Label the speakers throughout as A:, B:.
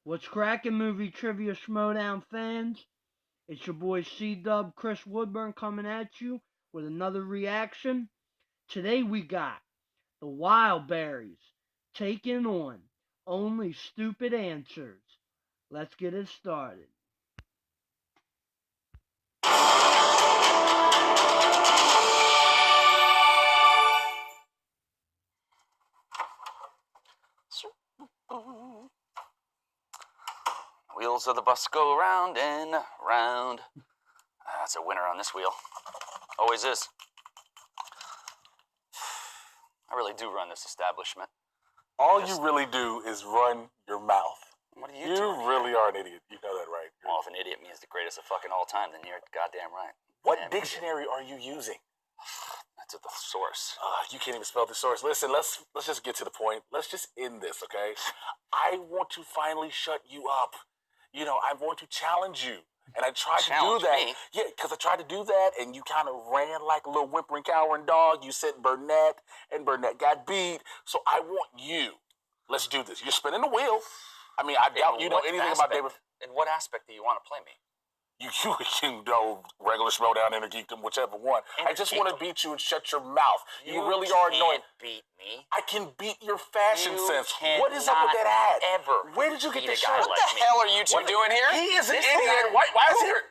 A: What's cracking, movie trivia Schmoedown fans? It's your boy C-Dub Chris Woodburn coming at you with another reaction. Today we got the Wildberries taking on Only Stupid Answers. Let's get it started.
B: Wheels of the bus go round and round. That's a winner on this wheel. Always is. I really do run this establishment.
C: All you really do is run your mouth.
B: What are you
C: You
B: doing?
C: really are an idiot. You know that, right?
B: Well, if an idiot means the greatest of fucking all time, then you're goddamn right.
C: What
B: Damn
C: dictionary are you using?
B: That's at the source.
C: You can't even spell the source. Listen, let's just get to the point. Let's just end this, okay? I want to finally shut you up. You know, I want to challenge you. And I tried to do that.
B: Me?
C: Yeah, because I tried to do that, and you kind of ran like a little whimpering, cowering dog. You said Burnett, and Burnett got beat. So I want you. Let's do this. You're spinning the wheel. I mean, I doubt you know anything about David.
B: In what aspect do you want to play me?
C: You can know regular Schmoedown, Inner Geekdom, whichever one. I just want to beat you and shut your mouth. You really are annoying.
B: Beat me.
C: I can beat your fashion sense.
B: You
C: What is up with that hat?
B: Ever.
C: Where did you get
B: beat
C: this
B: a guy
C: shirt?
D: What
B: like
D: the hell are you two doing here?
C: He is an
B: This
C: idiot.
B: guy-
C: Why is he here?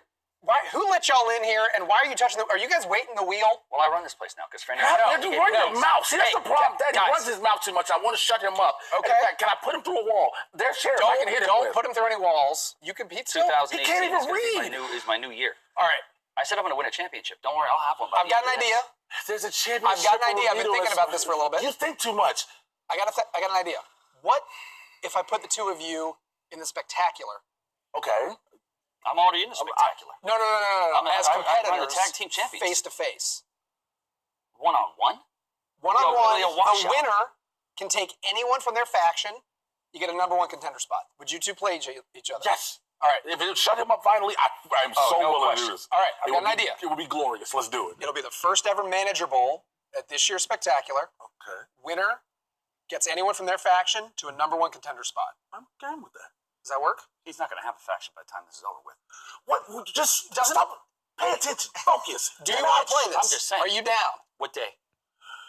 D: Who let y'all in here, and why are you touching the... Are you guys waiting the wheel?
B: Well, I run this place now, because Franny...
C: You run your mouth. See, that's the problem. That he
D: guys.
C: runs his mouth too much. I want to shut him up.
D: Okay.
C: In fact, can I put him through a wall? There's sheriff. I can hit him
D: Don't
C: with.
D: put him through any walls. You can beat still.
B: 2018
C: He can't even
B: is gonna be
C: read.
B: is my new year.
D: All right.
B: I said I'm going to win a championship. Don't worry, I'll have one. By
D: I've got an idea.
C: There's a championship.
D: I've got an idea. I've been
C: Needle.
D: thinking about this for a little bit.
C: You think too much.
D: I got an idea. What if I put the two of you in the spectacular?
C: Okay.
B: I'm already in the spectacular.
D: No. As
B: I'm
D: competitors,
B: the tag team champions.
D: face to face.
B: One-on-one?
D: One-on-one,
B: Really a one-shot.
D: the winner can take anyone from their faction. You get a number one contender spot. Would you two play each other?
C: Yes.
D: All right.
C: If it shut him up finally, I'm so
D: no
C: willing
D: question.
C: to do this.
D: All right, I've
C: It
D: got
C: would
D: an idea.
C: It would be glorious. Let's do it.
D: It'll be the first ever Manager Bowl at this year's Spectacular.
C: Okay.
D: Winner gets anyone from their faction to a number one contender spot.
C: I'm game with that.
D: Does that work?
B: He's not going to have a faction by the time this is over with.
C: What? Just stop. Pay attention. Focus.
D: Do you want to play this?
B: I'm just saying.
D: Are you down?
B: What day?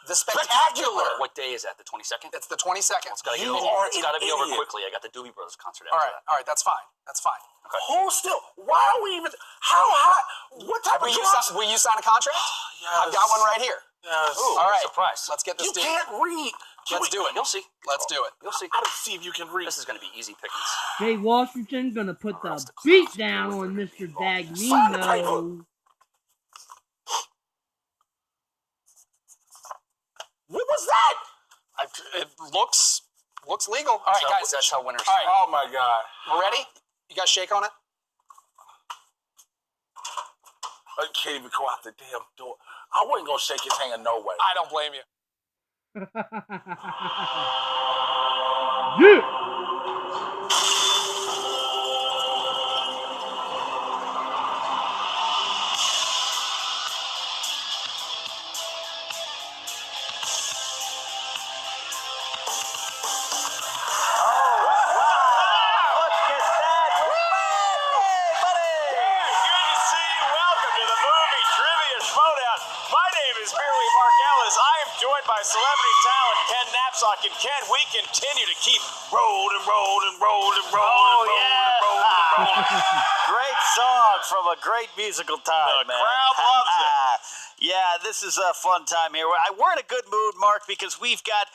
D: The Spectacular.
B: What day is that? The 22nd?
D: It's the 22nd.
B: It's got to
C: You are
B: It's got to
C: an
B: be over
C: idiot.
B: quickly. I got the Doobie Brothers concert
D: All
B: after
D: right,
B: that.
D: all right, that's fine. That's fine.
B: Okay.
C: Hold still. Why are we even? How hot? What type of drugs?
D: Will you sign a contract?
C: Yes.
D: I've got one right here.
C: Yes.
B: Ooh,
D: All right.
B: surprise.
D: Let's get this
C: You
D: done.
C: can't read.
D: Let's do it.
B: You'll see.
D: Let's do it.
B: You'll see.
C: I don't see if you can read.
B: This is going to be easy pickings.
A: Jay Washington gonna put the beat down on Mr. Dagnino.
C: What was that?
D: It looks legal. All right, guys.
B: That's how winners.
D: All right.
C: Oh my God.
D: We're ready? You guys shake on it?
C: I can't even go out the damn door. I wasn't gonna shake his hand no way.
D: I don't blame you.
A: Yeah.
E: Joined by celebrity talent Ken Knapsack. And Ken, we continue to keep rolling.
F: Great song from a great musical time,
E: The
F: man.
E: crowd loves it.
F: Yeah, this is a fun time here. We're in a good mood, Mark, because we've got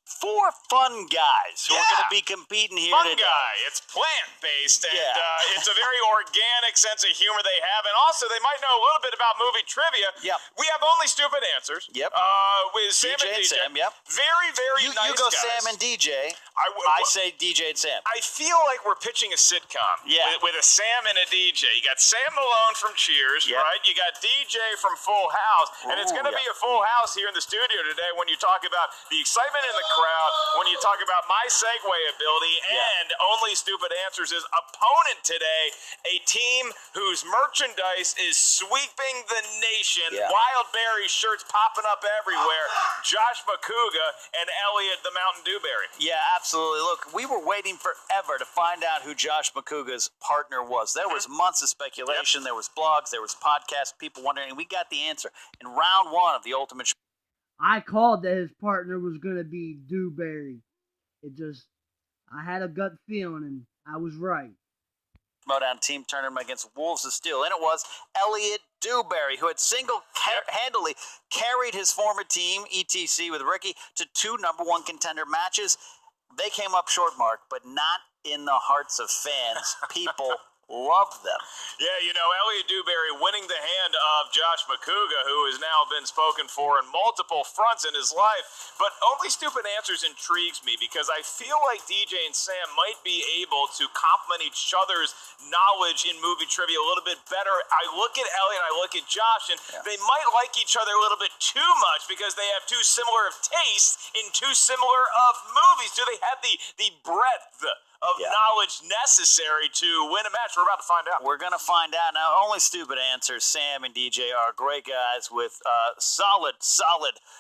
F: 4 fun guys who are going to be competing here
E: Fun
F: today.
E: guy. It's plant-based, and
F: Yeah.
E: it's a very organic sense of humor they have. And also, they might know a little bit about movie trivia.
F: Yep.
E: We have Only Stupid Answers.
F: Yep.
E: With Sam
F: DJ
E: and
F: and
E: DJ.
F: Sam, yep.
E: Very, very
F: You
E: nice
F: go
E: guys.
F: Sam and DJ.
E: I
F: I say DJ and Sam.
E: I feel like we're pitching a sitcom
F: Yeah.
E: with a Sam and a DJ. You got Sam Malone from Cheers,
F: Yep.
E: right? You got DJ from Full House. And it's
F: Ooh,
E: going to
F: yeah.
E: be a full house here in the studio today when you talk about the excitement in the crowd, when you talk about my segue ability,
F: Yeah.
E: and Only Stupid Answers' opponent today, a team whose merchandise is sweeping the nation.
F: Yeah.
E: Wildberries shirts popping up everywhere. Josh Makuga and Elliot the Mountain Dewberry.
F: Yeah, absolutely. Look, we were waiting forever to find out who Josh McCouga's partner was. There was months of speculation. There was blogs. There was podcasts. People wondering. And we got the answer in round 1 of the Ultimate
A: I called that his partner was going to be Dewberry. I had a gut feeling, and I was right.
F: Schmoedown team tournament against Wolves of Steel. And it was Elliot Dewberry, who had single-handedly carried his former team, ETC, with Ricky, to 2 number 1 contender matches. They came up short, Mark, but not in the hearts of fans. People loved them.
E: Yeah, Elliot Dewberry winning the hand of Josh McCouga, who has now been spoken for in multiple fronts in his life. But Only Stupid Answers intrigues me because I feel like DJ and Sam might be able to complement each other's knowledge in movie trivia a little bit better. I look at Elliot and I look at Josh, and they might like each other a little bit too much because they have too similar of tastes in too similar of movies. Do they have the breadth of knowledge necessary to win a match? We're about to find out.
F: We're going to find out. Now, Only Stupid Answers, Sam and DJ are great guys with solid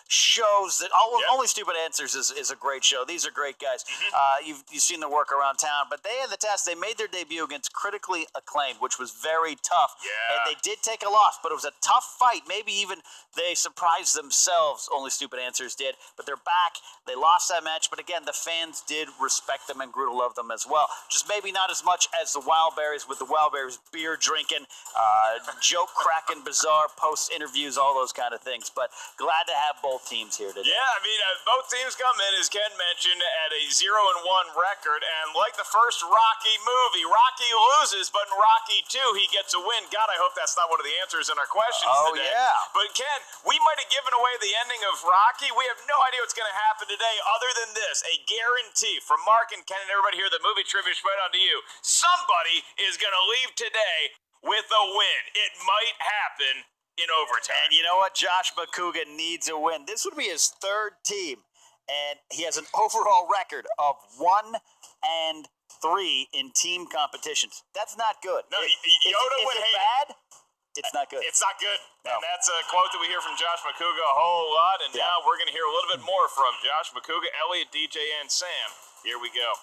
F: shows. Only Stupid Answers is a great show. These are great guys. You've seen their work around town, but they had the test. They made their debut against Critically Acclaimed, which was very tough.
E: Yeah.
F: And they did take a loss, but it was a tough fight. Maybe even they surprised themselves, Only Stupid Answers did. But they're back. They lost that match, but again, the fans did respect them and grew to love them as well. Just maybe not as much as the Wildberries, with the Wildberries beer drinking, joke cracking, bizarre post interviews, all those kind of things. But glad to have both teams here today.
E: Yeah, both teams come in, as Ken mentioned, at a 0-1 record. And like the first Rocky movie, Rocky loses, but in Rocky 2, he gets a win. God, I hope that's not one of the answers in our questions today.
F: Yeah.
E: But Ken, we might have given away the ending of Rocky. We have no idea what's going to happen today other than this, a guarantee from Mark and Ken and everybody here, the Movie Trivia Schmoedown to you. Somebody is going to leave today with a win. It might happen in overtime.
F: And you know what? Josh McCouga needs a win. This would be his 3rd team, and he has an overall record of 1-3 in team competitions. That's not good.
E: No,
F: is it bad? It's not good.
E: It's not good.
F: No.
E: And that's a quote that we hear from Josh McCouga a whole lot. And now we're going to hear a little bit more from Josh McCouga, Elliot, DJ, and Sam. Here we go.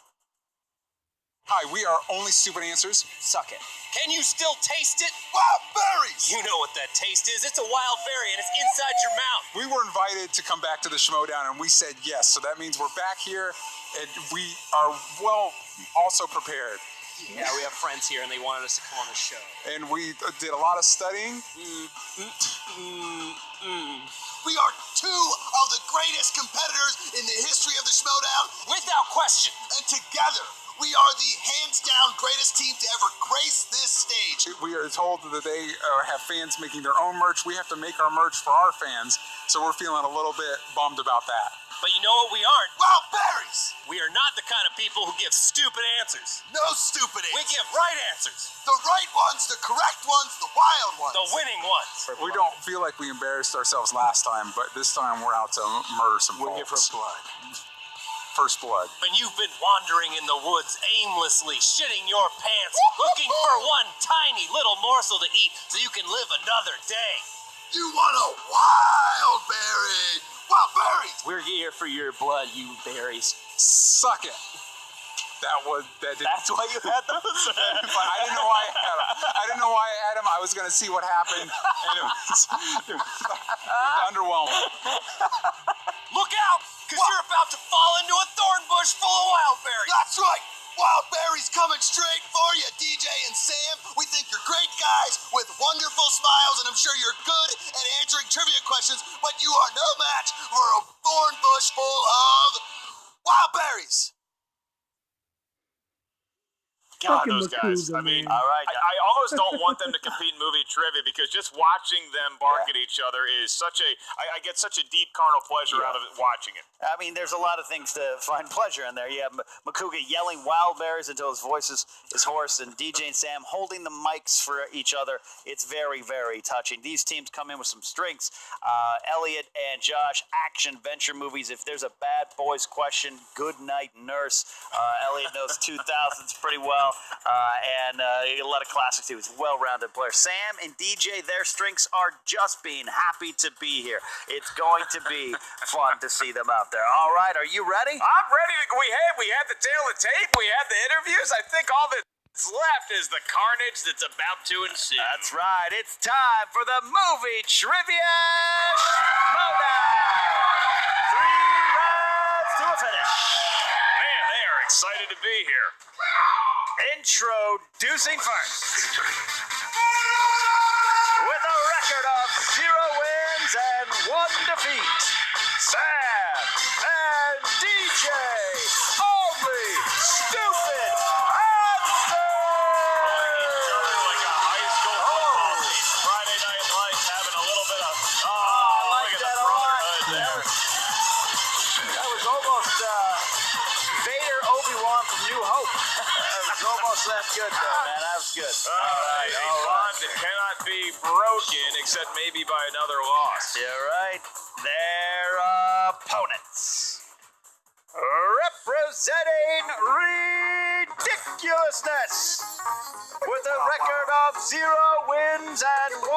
G: Hi, we are Only Stupid Answers.
H: Suck it. Can you still taste it?
G: Wildberries!
H: You know what that taste is. It's a wild berry, and it's inside your mouth.
G: We were invited to come back to the Schmoedown, and we said yes. So that means we're back here, and we are also prepared.
H: Yeah, we have friends here, and they wanted us to come on the show.
G: And we did a lot of studying.
I: We are 2 of the greatest competitors in the history of the Schmoedown.
H: Without question.
I: And together, we are the hands-down greatest team to ever grace this stage.
G: We are told that they have fans making their own merch. We have to make our merch for our fans, so we're feeling a little bit bummed about that.
H: But you know what we aren't?
I: Wildberries!
H: We are not the kind of people who give stupid answers.
I: No stupid
H: We
I: answers.
H: give right answers.
I: The right ones, the correct ones, the wild ones.
H: The winning ones.
G: We don't feel like we embarrassed ourselves last time, but this time we're out to murder some folks.
C: First blood.
G: First blood.
H: When you've been wandering in the woods aimlessly, shitting your pants, looking for one tiny little morsel to eat so you can live another day.
I: You want a wild berry. Wildberries!
H: We're here for your blood, you berries.
G: Suck it.
F: That's why you had those?
G: But I didn't know why I had them. I didn't know why I had them. I was going to see what happened, and it was underwhelming.
H: Look out, because you're about to fall into a thorn bush full of wild berries.
I: That's right. Wildberries coming straight for you, DJ and Sam. We think you're great guys with wonderful smiles, and I'm sure you're good at answering trivia questions, but you are no match for a thorn bush full of wildberries.
E: God,
A: Fucking
E: those guys.
A: McCouga, man.
F: All right.
E: I almost don't want them to compete in movie trivia because just watching them bark at each other is such a. I get such a deep carnal pleasure out of it watching it.
F: I mean, there's a lot of things to find pleasure in there. You have McCouga yelling Wildberries until his voice is hoarse, and DJ and Sam holding the mics for each other. It's very, very touching. These teams come in with some strengths. Elliot and Josh, action venture movies. If there's a bad boys question, Good Night Nurse. Elliot knows 2000s pretty well. well. And a lot of classics, too. He's a well-rounded player. Sam and DJ, their strengths are just being happy to be here. It's going to be fun to see them out there. All right, are you ready?
E: I'm ready to. We had the tail of tape. We had the interviews. I think all that's left is the carnage that's about to ensue.
F: That's right. It's time for the movie trivia Schmoedown. 3 rounds to a finish.
E: Man, they are excited to be here.
F: Introducing first. With a record of 0 wins and 1 defeat, Sam and DJ. Only stupid
E: Like a high school football team. Friday Night Lights having a little bit of.
F: like
E: look at
F: that
E: the brotherhood
F: arm.
E: there.
F: That was almost Vader Obi-Wan from New Hope. That was almost that good, though, man. That was good.
E: A bond that cannot be broken except maybe by another loss.
F: You're right. Their opponents. Representing ridiculousness with a record of 0 wins and 1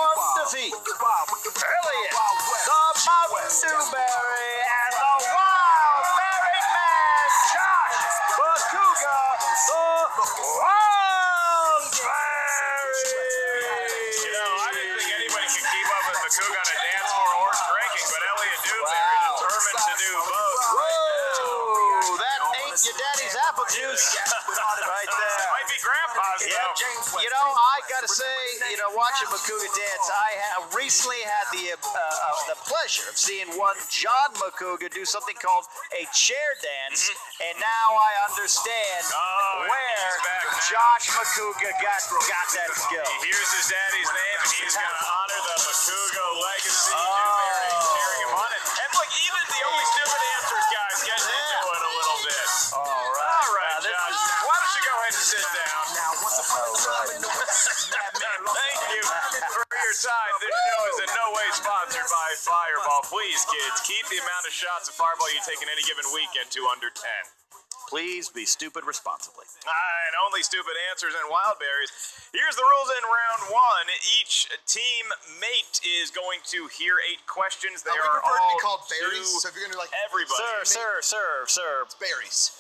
F: defeat. Elliot, the Mountain Dewberry, and the Wildberry Man, Josh Makuga, the Wildberries.
E: You know, I didn't think anybody could keep up with Makuga on a dance floor or drinking, but Elliot Dewberry is determined to do both.
F: Whoa, that ain't your daddy's apple juice right there.
E: Might be Grandpa's, though.
F: You know, I gotta say, watching Makuga dance, I have recently had the pleasure of seeing one John Makuga do something called a chair dance, and now I understand where Josh Makuga got that skill.
E: He hears his daddy's name, and he's going to honor the Makuga legacy. Dewberry cheering him on it. And look, even the only stupid answers guys getting into it a little bit.
F: All right,
E: Josh. Why don't you go ahead and sit down? Thank you for your time. This show is in no way sponsored by Fireball. Please, kids, keep the amount of shots of Fireball you take in any given weekend to under 10.
F: Please be stupid responsibly.
E: And only stupid answers and Wildberries. Here's the rules in round 1. Each team mate is going to hear 8 questions. They
I: we
E: are
I: prefer to
E: all
I: be called berries, so if you're gonna do like
E: everybody.
F: Sir.
I: it's berries.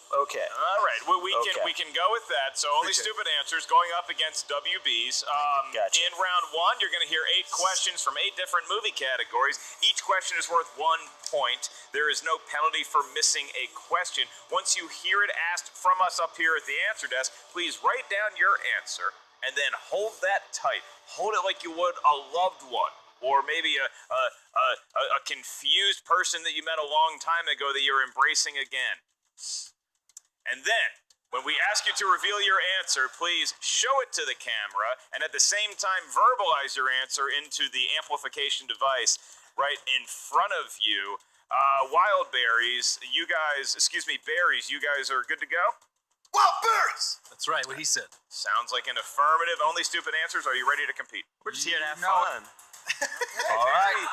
F: Okay.
E: All right, we can go with that. So only stupid answers going up against WBs.
F: Gotcha.
E: In round 1, you're going to hear 8 questions from 8 different movie categories. Each question is worth 1 point. There is no penalty for missing a question. Once you hear it asked from us up here at the answer desk, please write down your answer and then hold that tight. Hold it like you would a loved one, or maybe a confused person that you met a long time ago that you're embracing again. And then, when we ask you to reveal your answer, please show it to the camera and at the same time verbalize your answer into the amplification device right in front of you. Wildberries, Berries, you guys are good to go?
I: Wildberries!
H: That's right, what he said.
E: Sounds like an affirmative. Only stupid answers. Are you ready to compete?
H: We're just here to have fun.
F: All right.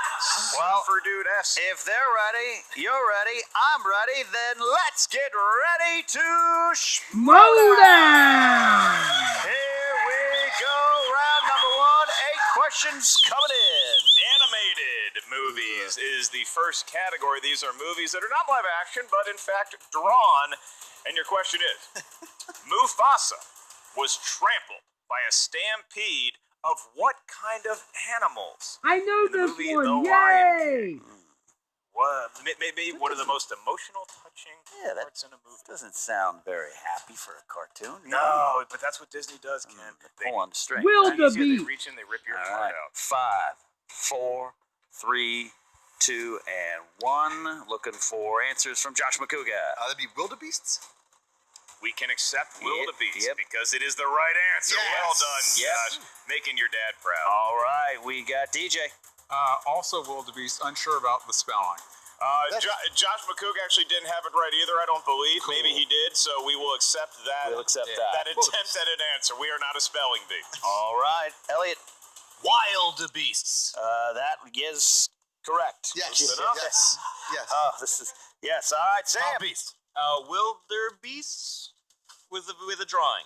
F: Well,
E: For dude S.
F: if they're ready, you're ready, I'm ready, then let's get ready to
A: Schmoedown!
F: Here we go. Round number 1. 8 questions coming in.
E: Animated movies is the first category. These are movies that are not live action, but in fact drawn. And your question is, Mufasa was trampled by a stampede of what kind of animals?
A: I know
E: In the
A: this
E: movie,
A: one.
E: The Lion
A: Yay!
E: Maybe one of the most emotional, touching parts in a movie.
F: Doesn't sound very happy for a cartoon.
E: No, but that's what Disney does, Ken. They
F: Pull on the string.
A: Wildebeest.
E: they reach in, they rip your
F: All
E: heart
F: right.
E: out.
F: 5, 4, 3, 2, and 1. Looking for answers from Josh Makuga.
I: That'd be wildebeests?
E: We can accept wildebeest
F: Yep.
E: because it is the right answer.
I: Yes.
E: Well done,
F: Yep.
E: Josh. Making your dad proud.
F: All right, we got DJ.
G: Also wildebeest, unsure about the spelling.
E: Josh McCoog actually didn't have it right either, I don't believe. Cool. Maybe he did, so we will accept that.
F: We'll accept
E: that attempt at an answer. We are not a spelling bee.
F: All right, Elliot.
H: Wildebeests.
F: That is correct.
I: Yes.
E: Close enough.
I: Yes. Yes.
F: This is yes. All right, Sam.
H: Beast. Wildebeests with a drawing.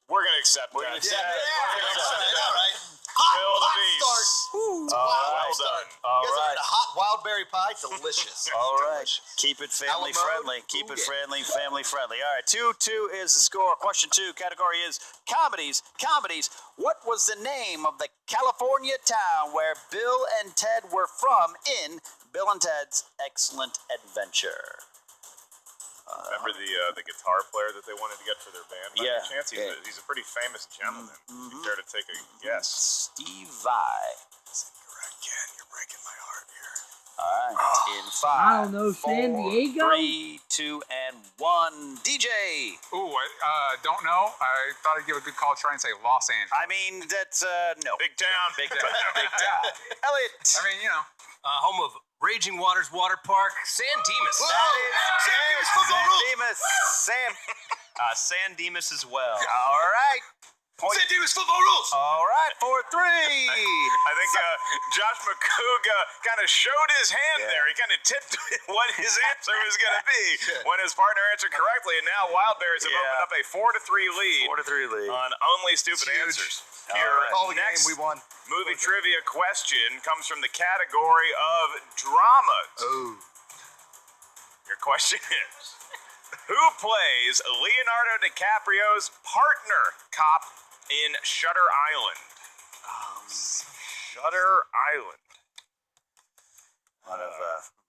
E: We're going to accept that.
F: We're gonna accept
E: Yeah,
F: it.
E: we're gonna accept it.
I: All right.
E: Will the
I: Hot
E: Beast.
I: start.
E: Well done.
F: All
I: You guys
F: right.
I: had a hot wildberry pie? Delicious.
F: All right.
I: Delicious.
F: Keep it family
I: Alamo?
F: friendly. Keep
I: Ooh,
F: it
I: yeah.
F: friendly, family friendly. All right. 2-2 is the score. Question 2 category is comedies. Comedies. What was the name of the California town where Bill and Ted were from in Bill and Ted's Excellent Adventure?
E: Remember the guitar player that they wanted to get for their band? By
F: Yeah,
E: any chance?
F: yeah.
E: He's a pretty famous gentleman. You care to take a guess?
F: Steve Vai.
I: Correct, Ken. You're breaking my heart here.
F: All right. In 5.
A: I don't know, San
F: 4,
A: Diego?
F: 3, 2, and 1. DJ.
G: Ooh, I don't know. I thought I'd give a good call, try and say Los Angeles.
F: I mean, that's no.
E: Big town.
F: Big town. Big town. Elliot.
G: I mean, you know.
H: Home of Raging Waters Water Park, San Dimas.
I: San Dimas football
F: San
I: rules.
F: Dimas. Sam.
H: San Dimas as well.
F: All right.
I: San Dimas football rules.
F: All right. 4-3.
E: I think Josh McCouga kind of showed his hand there. He kind of tipped what his answer was going to be when his partner answered correctly. And now Wildberries have opened up a 4-3 lead
F: 4-3 lead.
E: on Only Stupid
I: Huge.
E: Answers.
F: All
E: Your
F: right.
I: Call the
E: next
I: game. We won.
E: movie trivia question comes from the category of dramas.
I: Oh.
E: Your question is, who plays Leonardo DiCaprio's partner cop in Shutter Island? Shutter Island.
F: One of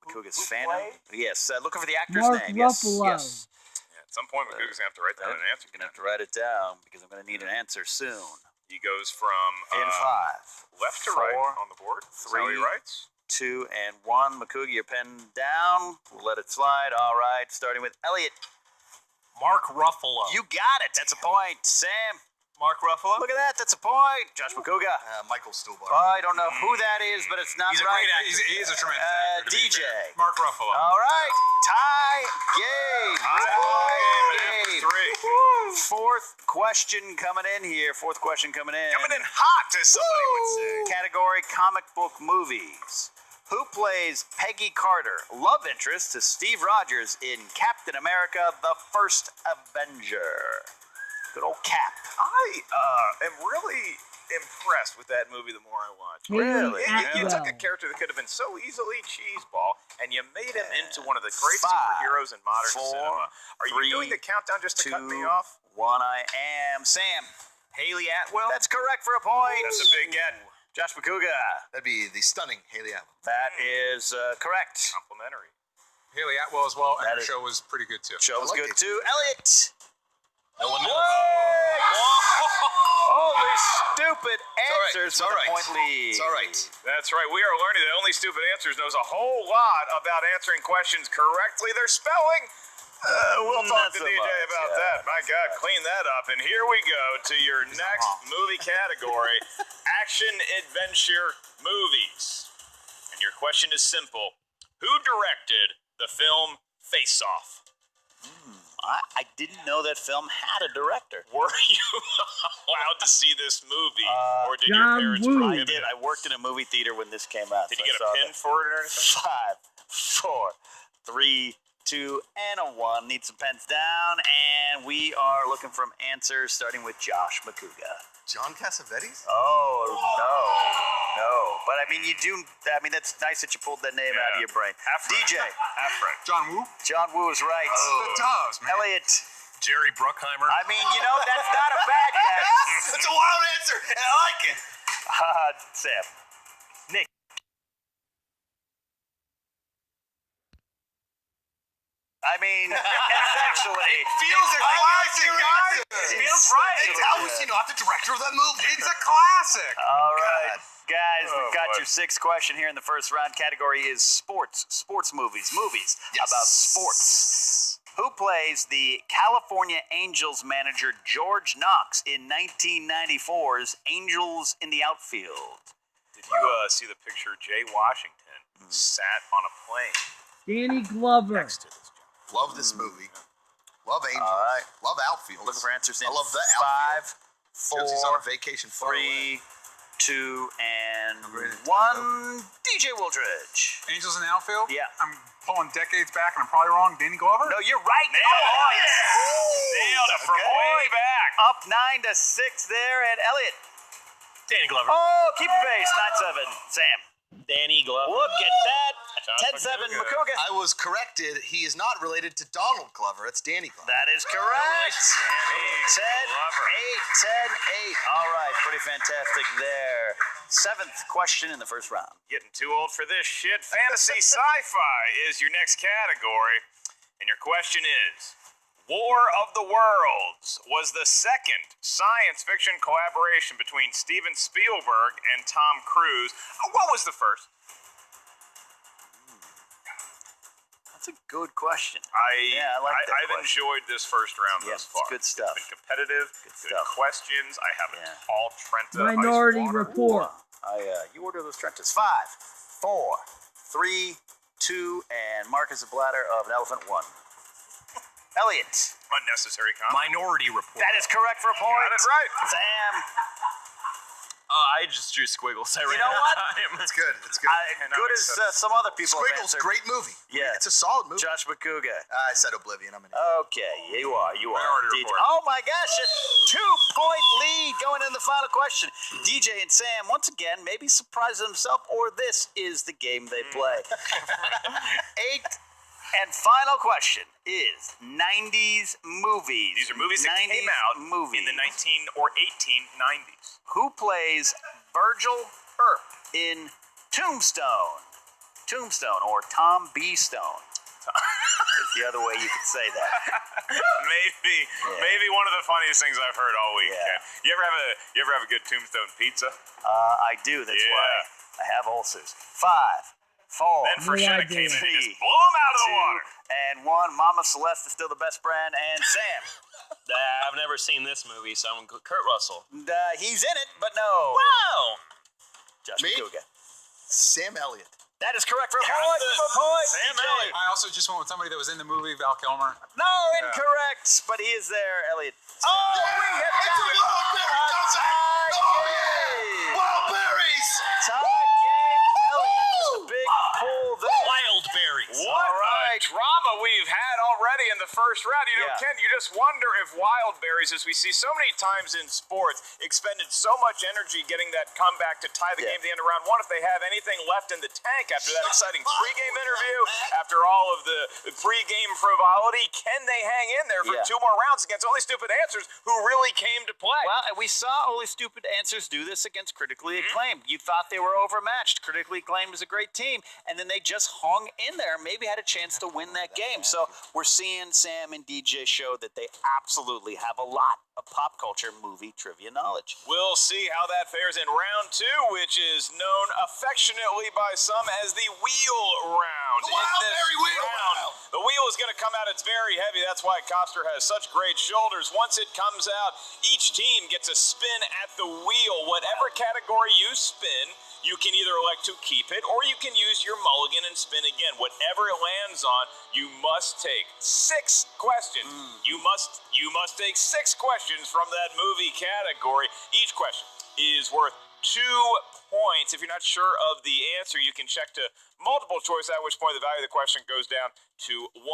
F: McCouga's fan. Yes. Looking for the actor's
A: Mark
F: name. Yes.
A: Ruffalo.
F: Yes.
E: Yeah, at some point, McCouga's going to have to write down an answer.
F: You're going to have to write it down because I'm going to need an answer soon.
E: He goes from
F: In 5.
E: left to
F: 4,
E: right on the board. That's how he
F: 3,
E: writes.
F: 2, and 1. McCouga, your pen down. We'll let it slide. All right. Starting with Elliot.
H: Mark Ruffalo.
F: You got it. That's a point. Sam.
H: Mark Ruffalo?
F: Look at that. That's a point. Josh McCouga.
I: Michael Stuhlbarg.
F: I don't know who that is, but it's not
G: He's a
F: right.
G: great actor. He is a tremendous actor. to be
F: DJ.
G: fair. Mark Ruffalo.
F: All right. Tie game. Tie game.
E: 3.
F: Fourth question coming in here. Fourth question coming in.
E: Coming in hot, as somebody would say.
F: Category comic book movies. Who plays Peggy Carter, love interest to Steve Rogers in Captain America: The First Avenger? Good old Cap.
E: I am really impressed with that movie the more I watch.
F: Really?
E: You took a
A: Atwell.
E: character that could have been so easily cheeseball, and you made him into one of the great
F: 5,
E: superheroes in modern
F: 4,
E: cinema. Are
F: 3,
E: you doing the countdown just to cut
F: 2,
E: me off?
F: 1. I am Sam.
E: Haley Atwell?
F: That's correct for a point.
E: That's a big get.
F: Josh McCouga.
I: That'd be the stunning Haley Atwell.
F: That is correct.
E: Complimentary.
G: Haley Atwell as well, and
F: That
G: her
F: is-
G: show was pretty good too.
F: Show was
I: like
F: good
I: it.
F: too. Elliot.
H: No one knows.
F: Holy stupid answers
I: It's
F: with
I: all
F: a
I: right.
F: point lead.
I: It's all right.
E: That's right. We are learning that Only Stupid Answers knows a whole lot about answering questions correctly. Their spelling. We'll talk
F: Not
E: to
F: so
E: DJ
F: much,
E: about
F: yeah.
E: that. My God, clean that up. And here we go to your next movie category, action adventure movies. And your question is simple. Who directed the film Face Off?
F: I didn't know that film had a director.
E: Were you allowed to see this movie? Or did
A: John
E: your parents
A: Woo.
F: I
E: prohibit
F: did.
E: it?
F: I worked in a movie theater when this came out.
E: Did
F: so
E: you
F: I
E: get
F: saw
E: a pin
F: that.
E: for it or anything?
F: 5, 4, 3, 2, and a 1. Need some pens down, and we are looking from answers starting with Josh McCouga.
I: John Cassavetes?
F: Oh, no. But I mean, that's nice that you pulled that name out of your brain. DJ.
E: Half right.
G: John Woo.
F: John Woo is right.
G: The Doves, man.
F: Elliot.
H: Jerry Bruckheimer.
F: I mean, that's not a bad guess.
I: That's a wild answer, and I like it.
F: Sam. Nick. I mean, actually.
I: Feels a classic, guys.
F: Feels right.
I: How was he not the director of that movie?
G: It's a classic.
F: All right. Guys, we've got
E: boy.
F: your sixth question here in the first round. Category is sports. Sports movies. Movies about sports. Who plays the California Angels manager George Knox in 1994's Angels in the Outfield?
E: Did you see the picture? Jay Washington sat on a plane
A: Danny Glover.
E: next to this gentleman.
I: Love this movie. Love Angels.
F: All right.
I: Love outfield.
F: Looking for answers in
I: I love the
F: 5,
I: outfield. Shows he's on a
F: 4,
I: vacation far away.
F: 3, 2, and 1. DJ Wildridge.
G: Angels in the outfield?
F: Yeah.
G: I'm pulling decades back and I'm probably wrong. Danny Glover?
F: No, you're right.
E: Nailed it from way back.
F: Up 9-6 there, and Elliot.
H: Danny Glover.
F: Oh, keep your base. 9-7. Sam.
H: Danny Glover.
F: Look at that.
E: Josh
F: 10-7.
E: Macuga.
F: Macuga.
I: I was corrected. He is not related to Donald Glover. It's Danny Glover.
F: That is correct. 8-10.
E: Glover.
F: 8-10-8. All right, pretty fantastic there. 7th question in the first round.
E: Getting too old for this shit. Fantasy sci-fi is your next category. And your question is, War of the Worlds was the second science fiction collaboration between Steven Spielberg and Tom Cruise. What was the first?
F: That's a good question.
E: I
F: like that
E: I've
F: question.
E: enjoyed this first round
F: Yes,
E: thus far.
F: it's good stuff.
E: It's been competitive, good
F: stuff.
E: questions. I have a tall Trenta
A: Minority
E: ice water.
A: Report.
F: You order those trenches. 5, 4, 3, 2, and Marcus a bladder of an elephant 1. Elliot.
E: Unnecessary comment.
H: Minority Report.
F: That is correct for a point.
E: Got it right.
F: Sam.
H: I just drew squiggles.
F: You know what?
I: It's good. It's good.
F: Good as some other people have
I: Squiggles,
F: answered.
I: great movie.
F: Yeah.
I: It's a solid movie.
F: Josh Macuga.
I: I said Oblivion. I'm an
F: Okay, you are.
E: Minority Report.
F: Oh my gosh, a 2-point lead going in the final question. DJ and Sam, once again, maybe surprise themselves, or this is the game they play. 8th and final question is 90s movies.
E: These are movies that
F: 90s
E: came out
F: movies.
E: in the 19 or 1890s.
F: Who plays Virgil Earp in Tombstone? Tombstone, or Tom B. Stone. Is the other way you could say that.
E: Maybe one of the funniest things I've heard all weekend.
F: Yeah.
E: You ever have a good Tombstone pizza?
F: I do. That's why I have ulcers. 5, 4,
E: Then for
A: Yeah, I
E: shit, it came in and
F: did.
E: just blew them out of the
F: 2,
E: water.
F: and 1. Mama Celeste is still the best brand, and Sam.
H: I've never seen this movie, so I'm going to Kurt Russell.
F: He's in it, but no.
H: Wow.
F: Josh
I: Me?
F: Macuga.
I: Sam Elliott.
F: That is correct for a
E: Yeah,
F: point.
E: that's
F: For a point.
E: Sam
F: DJ.
E: Elliott.
G: I also just went with somebody that was in the movie, Val Kilmer.
F: No, incorrect, but he is there, Elliot. Oh, we have
I: It's a
F: got it.
I: Wildberry comes out. Oh, yeah. Wildberries.
F: Tie game, Elliot. Big pull there.
H: Wildberries.
E: What
F: All right.
E: a drama we've had already in the first round. You know,
F: Yeah.
E: Ken, you just wonder if Wildberries, as we see so many times in sports, expended so much energy getting that comeback to tie the game at the end of round 1. If they have anything left in the tank after that exciting pregame interview, after all of the pregame frivolity, can they hang in there for 2 more rounds against Only Stupid Answers, who really came to play?
F: Well, and we saw Only Stupid Answers do this against Critically Acclaimed. You thought they were overmatched. Critically Acclaimed is a great team, and then they just hung in there, maybe had a chance to win that game. So we're seeing Sam and DJ show that they absolutely have a lot of pop culture movie trivia knowledge.
E: We'll see how that fares in round 2, which is known affectionately by some as the wheel round.
I: The Wildberry wheel round.
E: The wheel is going to come out. It's very heavy. That's why Koster has such great shoulders. Once it comes out, each team gets a spin at the wheel. Whatever category you spin, you can either elect to keep it or you can use your mulligan and spin again. Whatever it lands on, you must take 6 questions. You must take 6 questions from that movie category. Each question is worth 2 points. If you're not sure of the answer, you can check to multiple choice, at which point the value of the question goes down to 1.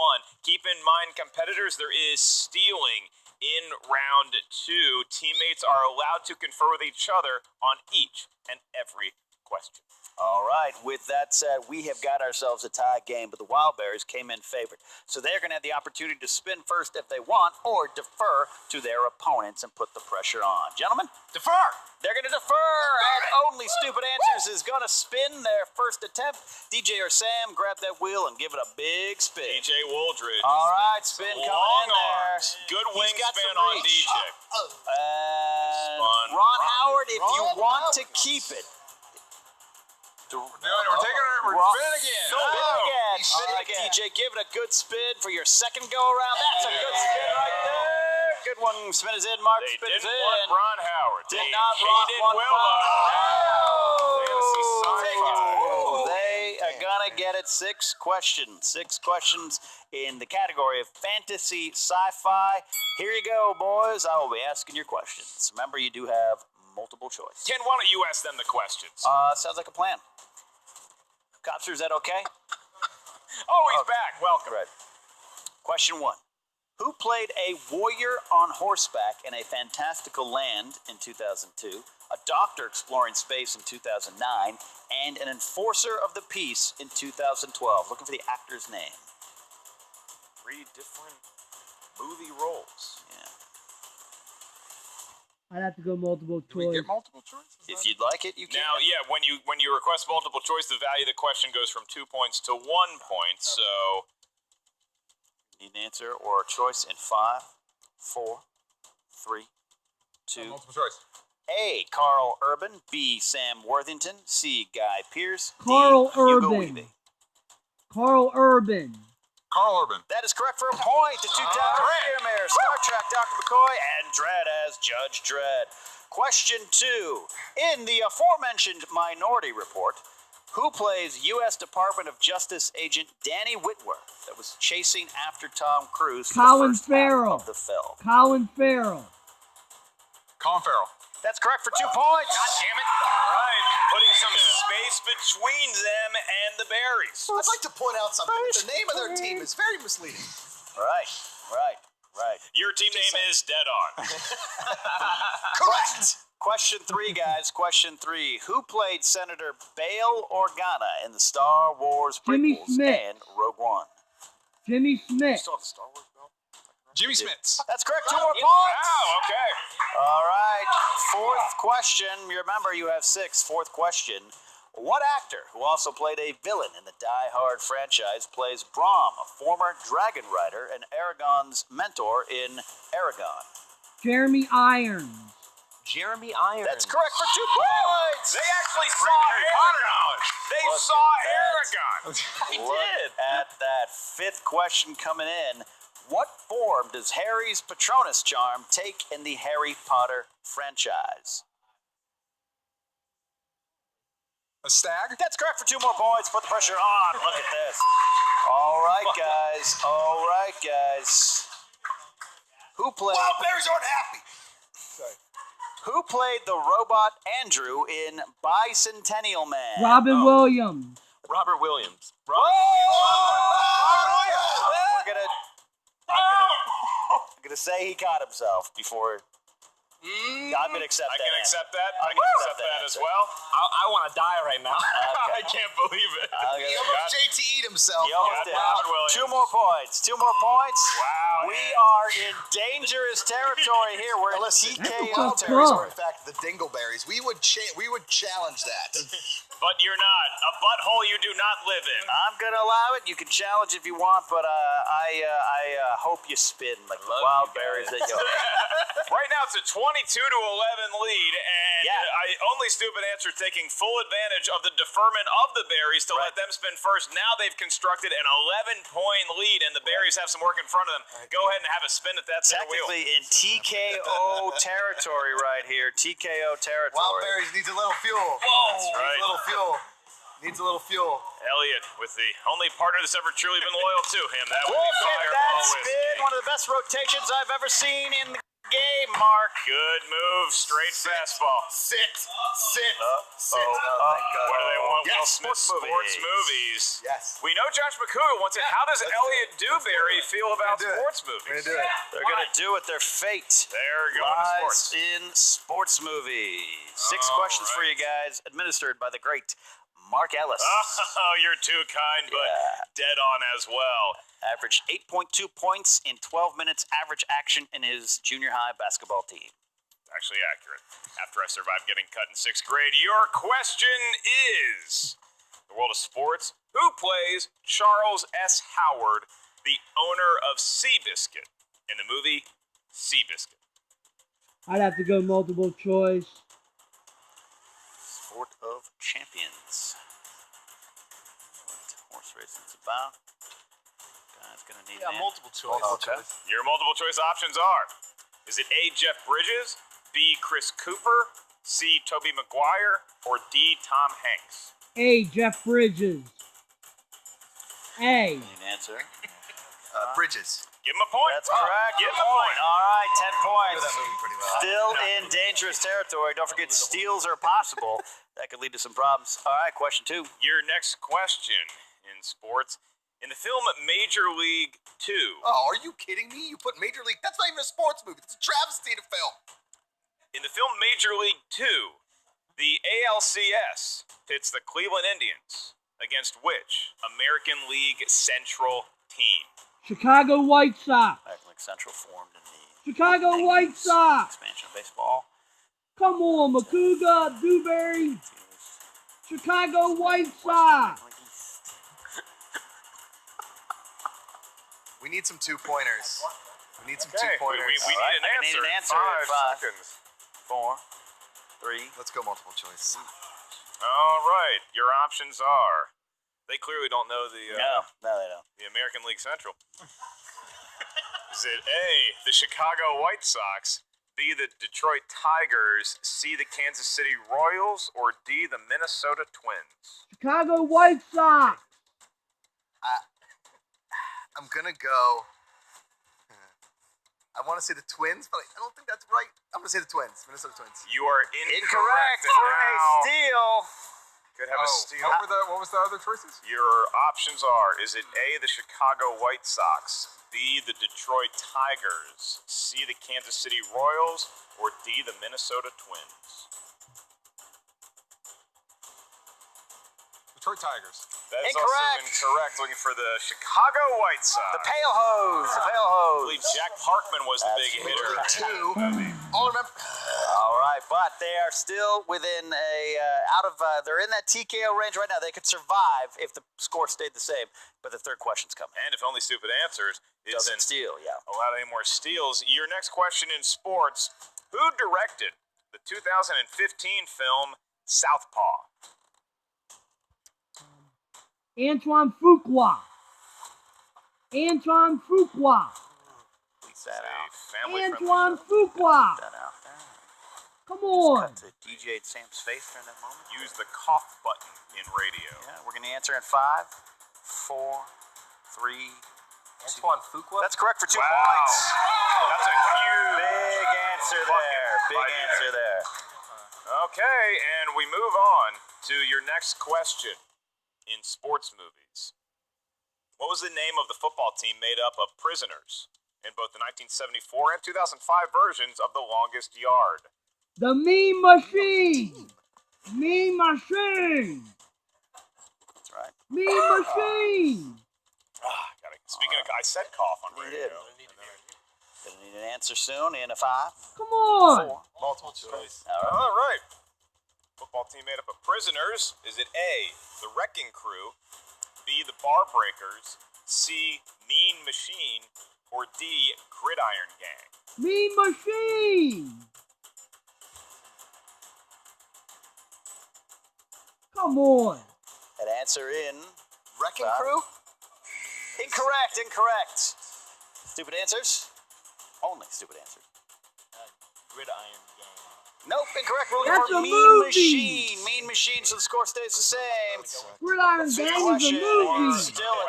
E: Keep in mind, competitors, there is stealing in round 2. Teammates are allowed to confer with each other on each and every question.
F: All right, with that said, we have got ourselves a tie game, but the Wildberries came in favored. So they're going to have the opportunity to spin first if they want, or defer to their opponents and put the pressure on. Gentlemen?
H: Defer.
F: They're going to defer, and Only Stupid Answers is going to spin their first attempt. DJ or Sam, grab that wheel and give it a big spin.
E: DJ Wooldridge.
F: All right, spin coming
E: Long
F: in there.
E: arms. Good
F: He's
E: wing
F: got
E: spin
F: some
E: on
F: reach.
E: DJ. Spun.
F: Ron Howard, if you want to keep it.
G: We're spinning again.
F: Spin again.
I: He's
F: All
I: spinning
F: right,
I: again.
F: DJ, give it a good spin for your second go around. That's a good spin right there. Good one. Spin is in, Mark.
E: They
F: Spin is
E: didn't
F: in.
E: want Ron Howard.
F: Did
E: They
F: not
E: hated
F: want
E: Willow. Fantasy sci-fi.
F: They are gonna get it. 6 questions. 6 questions in the category of fantasy sci-fi. Here you go, boys. I will be asking your questions. Remember, you do have multiple choice.
E: Ken, why don't you ask them the questions?
F: Sounds like a plan. Copster, is that okay?
E: Oh, he's back. Welcome.
F: Right. Question 1. Who played a warrior on horseback in A Fantastical Land in 2002, a doctor exploring space in 2009, and an enforcer of the peace in 2012? Looking for the actor's name.
E: 3 different movie roles.
F: Yeah.
A: I'd have to go multiple
G: Do we
A: choice.
G: get multiple choice?
F: If you'd like it, you can.
E: Now, yeah, when you request multiple choice, the value of the question goes from 2 points to 1 point. So
F: Need an answer or a choice in 5, 4, 3, 2.
G: Multiple choice.
F: A. Carl Urban. B. Sam Worthington. C. Guy Pearce.
A: Carl
F: D. Hugo
A: Urban.
F: Weaving.
A: Carl Urban.
G: Carl Urban.
F: That is correct for a point. The 2 Towers, Steermere, Star Trek, Dr. McCoy, and Dredd as Judge Dredd. Question 2. In the aforementioned Minority Report, who plays U.S. Department of Justice agent Danny Whitworth that was chasing after Tom Cruise for
A: Colin
F: the first
A: Farrell.
F: half of the film?
A: Colin Farrell.
G: Colin Farrell.
F: That's correct for 2 points.
E: God damn it. All right. Putting some space between them and the berries.
I: I'd like to point out something. The name of their team is very misleading.
F: Right.
E: Your team name is Dead On.
I: Correct.
F: Question 3, guys. Question 3. Who played Senator Bail Organa in the Star Wars
A: Jimmy
F: prequels
A: Smith.
F: and Rogue One?
A: Jimmy Smith.
E: Still have the Star Wars belt?
G: Jimmy Smits.
F: That's correct. 2 more points.
E: Wow, okay.
F: All right. 4th question. You remember you have 6. 4th question. What actor, who also played a villain in the Die Hard franchise, plays Braum, a former dragon rider and Aragorn's mentor in Aragon?
A: Jeremy Irons.
H: Jeremy Irons.
F: That's correct for 2 points.
E: They actually saw Aragon. They saw Aragon.
F: Look at that. 5th question coming in. What form does Harry's Patronus charm take in the Harry Potter franchise?
G: A stag.
F: That's correct for 2 more points. Put the pressure on. Look at this. All right, guys. Who played?
I: Wildberries aren't happy.
F: Who played the robot Andrew in Bicentennial Man?
A: Robin Williams.
H: Robert Williams.
F: We're gonna say he caught himself before. I'm gonna accept
E: I
F: that.
E: can
F: answer.
E: accept that. I
F: I'm
E: can
F: gonna
E: accept that as
F: answer.
E: well.
H: I want to die right now.
E: I can't believe it.
I: He almost JT'd himself.
F: He almost
E: Yeah,
F: did.
E: Robin Williams.
F: 2 more points. 2 more points.
E: Wow.
F: We are in dangerous territory here. We're in
I: Listen,
F: TKO
A: tough
I: Wildberries
A: call.
I: are in fact the Dingleberries. We would challenge that.
E: But you're not. A butthole you do not live in.
F: I'm gonna allow it. You can challenge if you want, but I hope you spin like the Wildberries that you are.
E: Right now it's a 22-11 lead, and
F: Yeah.
E: Only Stupid Answer taking full advantage of the deferment of the berries to let them spin first. Now they've constructed an 11-point lead, and the berries have some work in front of them. Go ahead and have a spin at that center wheel.
F: Technically in TKO territory right here. TKO territory.
I: Wildberries needs a little fuel.
E: Whoa. That's
I: Needs
E: right.
I: a little fuel. Needs a little fuel.
E: Elliot, with the only partner that's ever truly been loyal to him. That would
F: Look
E: be
F: at
E: Fireball
F: that
E: Whiskey.
F: spin. One of the best rotations I've ever seen in the game, Mark.
E: Good move. Straight fastball.
I: Sit. Sit.
E: What
I: Sit.
E: do they want?
I: Yes,
E: Will Smith sports movies.
I: Yes.
E: We know Josh McCouga wants it. How does Elliot Dewberry feel about
I: do it.
E: sports
I: We're
E: movies?
I: gonna do it.
F: They're going to do it. Their fate
E: They're going to
F: lies
E: sports.
F: in sports movies. 6
E: All
F: questions for
E: right.
F: you guys, administered by the great Mark Ellis.
E: Oh, you're too kind, but dead on as well.
F: Averaged 8.2 points in 12 minutes average action in his junior high basketball team.
E: Actually accurate. After I survived getting cut in 6th grade, your question is, the world of sports, who plays Charles S. Howard, the owner of Seabiscuit, in the movie Seabiscuit?
A: I'd have to go multiple choice.
F: Sport of champions. What horse racing's about. Guy's gonna need an
H: multiple choice.
F: Okay.
E: Your multiple choice options are, is it A, Jeff Bridges, B, Chris Cooper, C, Tobey Maguire, or D, Tom Hanks?
A: A. Jeff Bridges. A.
F: Need an answer.
I: Bridges.
E: Give him a point.
F: That's correct.
E: Give him a point.
F: All right, 10
I: I know
F: points.
I: that movie pretty well.
F: Still in dangerous territory. Don't forget, steals are possible. That could lead to some problems. All right, question 2.
E: Your next question in sports. In the film Major League 2.
I: Oh, are you kidding me? You put Major League. That's not even a sports movie. It's a travesty to film.
E: In the film Major League 2, the ALCS pits the Cleveland Indians against which American League Central team?
A: Chicago White Sox.
F: American League Central formed in the
A: Chicago
F: 90s.
A: White Sox.
F: Expansion of baseball.
A: Come on, Makuga, Dewberry. Chicago White Sox.
I: We need some 2-pointers. We need some
E: Okay,
I: 2-pointers.
E: we need an
F: I
E: answer.
F: need an answer in
E: 5
F: 5.
E: seconds.
F: 4, 3.
I: Let's go multiple choices.
E: All right, your options are. They clearly don't know the
F: No, they don't.
E: the American League Central. Is it A, the Chicago White Sox, B, the Detroit Tigers, C, the Kansas City Royals, or D, the Minnesota Twins?
A: Chicago White Sox.
I: I'm gonna go. I want to say the Twins, but I don't think that's right. I'm gonna say the Twins, Minnesota Twins.
E: You are
F: Incorrect
E: and
F: for a
E: now
F: steal.
E: could have a steal.
G: What was the other choices?
E: Your options are, is it A, the Chicago White Sox, B, the Detroit Tigers, C, the Kansas City Royals, or D, the Minnesota Twins?
G: Detroit Tigers.
E: That is
F: Incorrect.
E: also incorrect. Looking for the Chicago White Sox.
F: The Pale Hose. The Pale
E: I
F: Hose.
E: believe Jack Parkman was the
F: That's
E: big
F: Major
E: hitter.
I: League 2. All remember.
F: All right, but they are still within they're in that TKO range right now. They could survive if the score stayed the same, but the third question's coming.
E: And if only stupid answers, it
F: Doesn't
E: doesn't
F: steal, yeah.
E: allow any more steals. Your next question in sports: who directed the 2015 film Southpaw?
A: Antoine Fuqua. Antoine Fuqua.
F: Leave that out.
E: Family-friendly
A: Antoine
E: film.
A: Fuqua.
F: Leave that out there.
A: Come on.
F: Cut to DJ Sam's face during that moment.
E: Use the cough button in radio.
F: Yeah, we're going to answer in 5, 4, 3.
D: Antoine Fuqua?
F: That's correct for 2
E: Wow.
F: points.
E: That's a huge
F: Big answer there. Big
E: Right
F: answer there.
E: Okay, and we move on to your next question in sports movies. What was the name of the football team made up of prisoners in both the 1974 and 2005 versions of The Longest Yard?
A: The Mean Machine. Mean Machine.
F: That's right.
A: Mean Machine.
E: Speaking of, I said cough on
F: You
E: radio.
F: did. Gonna need an answer soon in a 5,
A: Come on.
F: 4.
I: Multiple choice.
F: All right.
E: All right. Football team made up of prisoners. Is it A, the Wrecking Crew, B, the Bar Breakers, C, Mean Machine, or D, Gridiron Gang?
A: Mean Machine. Come on.
F: An answer in.
I: Wrecking
F: Wow.
I: Crew?
F: Incorrect. Stupid answers? Only stupid answers.
H: Gridiron Gang.
F: Nope, incorrect. We're
A: That's
F: looking for
A: a
F: Mean
A: movie.
F: Machine. Mean Machine, so the score stays the same.
A: Gridiron
F: Fifth
A: Gang is a
F: question.
A: movie.
F: Still an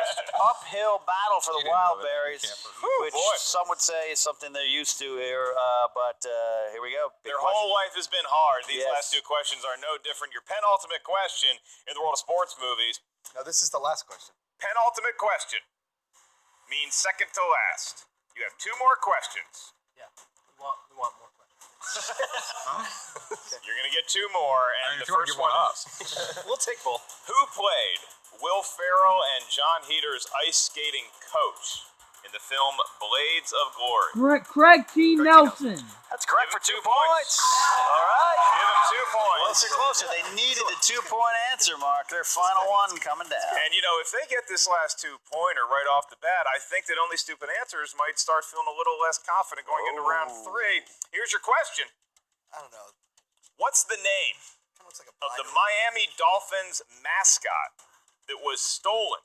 F: uphill battle for the
G: You didn't know that,
F: Wildberries,
G: camper.
F: which
E: boy.
F: some would say is something they're used to here. But here we go. Big
E: Their
F: question.
E: whole life has been hard. These
F: Yes.
E: last two questions are no different. Your penultimate question in the world of sports movies.
I: No, this is the last question.
E: Penultimate question means second to last. You have 2 more questions.
D: Yeah. We want more questions.
E: You're going to get 2 more, and the
G: if you want to
E: first
G: give one up.
E: is
D: We'll take both.
E: who played Will Ferrell and John Heater's ice skating coach in the film Blades of Glory?
A: Craig T. Nelson.
F: That's correct for
E: Give
F: 2
E: him 2 points.
F: points. All right.
E: Give him 2 points.
F: Closer. They needed the 2-point answer, Mark. Their final one coming down.
E: And, you know, if they get this last 2-pointer right off the bat, I think that only stupid answers might start feeling a little less confident going into round 3. Here's your question.
I: I don't know.
E: What's the name
I: Kind of looks like a
E: of the
I: blind-
E: Miami Dolphins mascot that was stolen